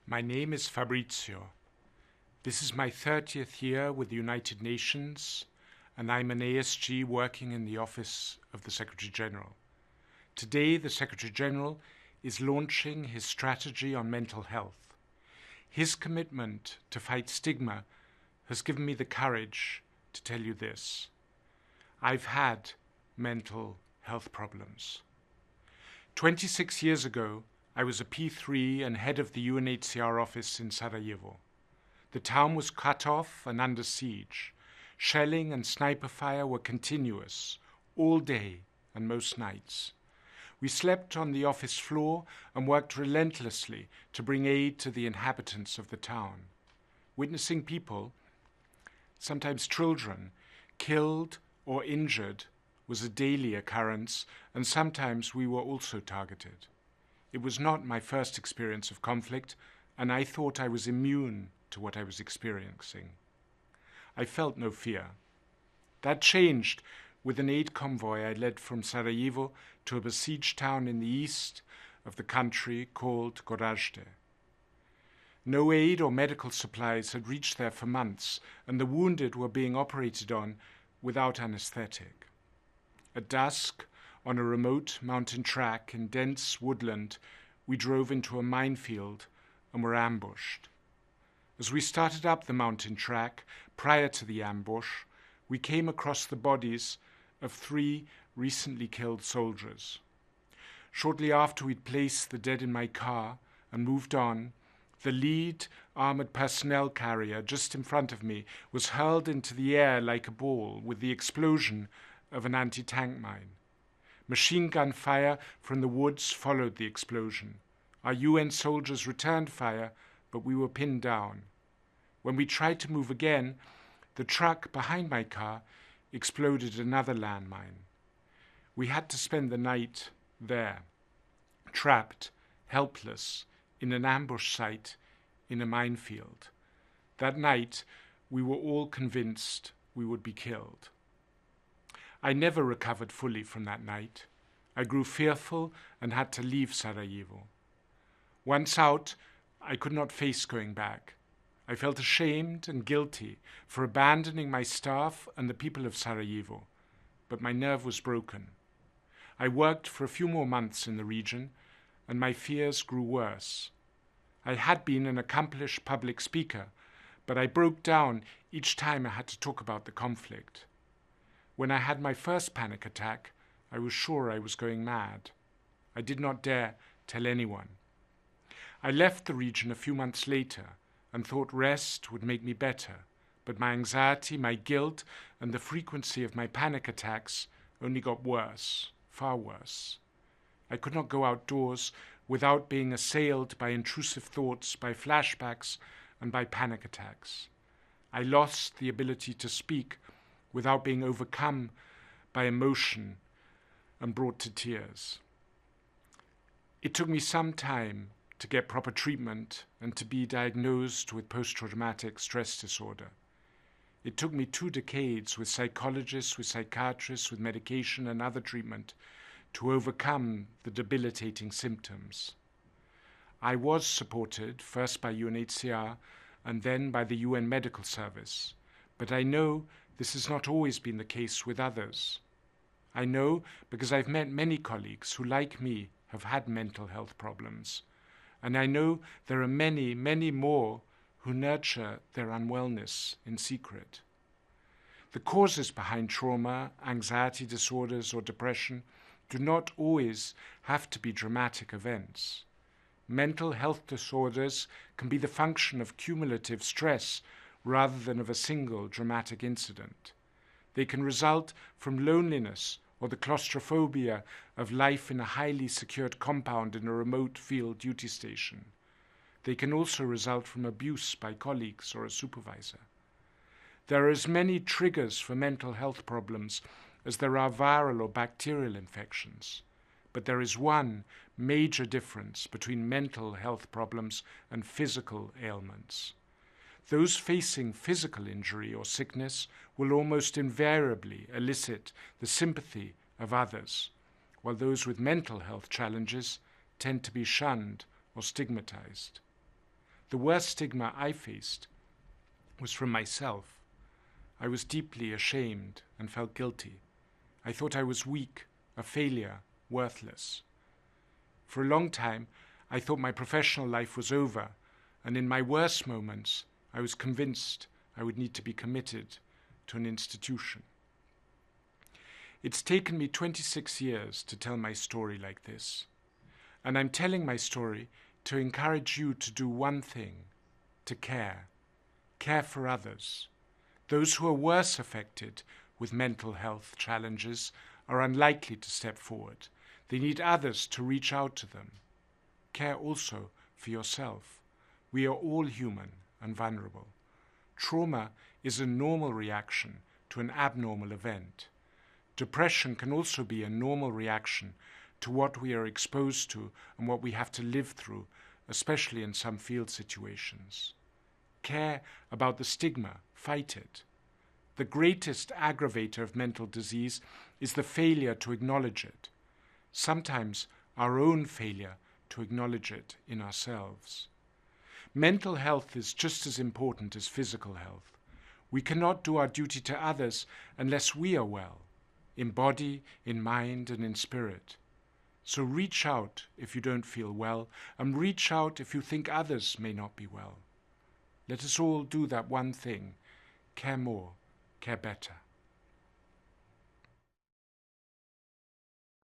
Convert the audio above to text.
My name is Fabrizio. This is my 30th year with the United Nations, and I'm an ASG working in the Office of the Secretary General. Today, the Secretary General is launching his strategy on mental health. His commitment to fight stigma has given me the courage to tell you this. I've had mental health problems. 26 years ago, I was a P3 and head of the UNHCR office in Sarajevo. The town was cut off and under siege. Shelling and sniper fire were continuous, all day and most nights. We slept on the office floor and worked relentlessly to bring aid to the inhabitants of the town. Witnessing people, sometimes children, killed or injured was a daily occurrence, and sometimes we were also targeted. It was not my first experience of conflict, and I thought I was immune to what I was experiencing. I felt no fear. That changed with an aid convoy I led from Sarajevo to a besieged town in the east of the country called Gorazde. No aid or medical supplies had reached there for months, and the wounded were being operated on without anesthetic. At dusk, on a remote mountain track in dense woodland, we drove into a minefield and were ambushed. As we started up the mountain track, prior to the ambush, we came across the bodies of 3 recently killed soldiers. Shortly after we'd placed the dead in my car and moved on, the lead armored personnel carrier just in front of me was hurled into the air like a ball with the explosion of an anti-tank mine. Machine gun fire from the woods followed the explosion. Our UN soldiers returned fire, but we were pinned down. When we tried to move again, the truck behind my car exploded another landmine. We had to spend the night there, trapped, helpless, in an ambush site in a minefield. That night, we were all convinced we would be killed. I never recovered fully from that night. I grew fearful and had to leave Sarajevo. Once out, I could not face going back. I felt ashamed and guilty for abandoning my staff and the people of Sarajevo, but my nerve was broken. I worked for a few more months in the region, and my fears grew worse. I had been an accomplished public speaker, but I broke down each time I had to talk about the conflict. When I had my first panic attack, I was sure I was going mad. I did not dare tell anyone. I left the region a few months later and thought rest would make me better, but my anxiety, my guilt, and the frequency of my panic attacks only got worse, far worse. I could not go outdoors without being assailed by intrusive thoughts, by flashbacks, and by panic attacks. I lost the ability to speak without being overcome by emotion and brought to tears. It took me some time to get proper treatment and to be diagnosed with post-traumatic stress disorder. It took me 2 decades with psychologists, with psychiatrists, with medication and other treatment to overcome the debilitating symptoms. I was supported first by UNHCR and then by the UN Medical Service, but I know this has not always been the case with others. I know because I've met many colleagues who, like me, have had mental health problems. And I know there are many, many more who nurture their unwellness in secret. The causes behind trauma, anxiety disorders, or depression do not always have to be dramatic events. Mental health disorders can be the function of cumulative stress rather than of a single dramatic incident. They can result from loneliness or the claustrophobia of life in a highly secured compound in a remote field duty station. They can also result from abuse by colleagues or a supervisor. There are as many triggers for mental health problems as there are viral or bacterial infections. But there is one major difference between mental health problems and physical ailments. Those facing physical injury or sickness will almost invariably elicit the sympathy of others, while those with mental health challenges tend to be shunned or stigmatized. The worst stigma I faced was from myself. I was deeply ashamed and felt guilty. I thought I was weak, a failure, worthless. For a long time, I thought my professional life was over, and in my worst moments, I was convinced I would need to be committed to an institution. It's taken me 26 years to tell my story like this, and I'm telling my story to encourage you to do one thing, to care for others. Those who are worse affected with mental health challenges are unlikely to step forward. They need others to reach out to them. Care also for yourself. We are all human and vulnerable. Trauma is a normal reaction to an abnormal event. Depression can also be a normal reaction to what we are exposed to and what we have to live through, especially in some field situations. Care about the stigma, fight it. The greatest aggravator of mental disease is the failure to acknowledge it. Sometimes our own failure to acknowledge it in ourselves. Mental health is just as important as physical health. We cannot do our duty to others unless we are well, in body, in mind, and in spirit. So reach out if you don't feel well, and reach out if you think others may not be well. Let us all do that one thing, care more, care better.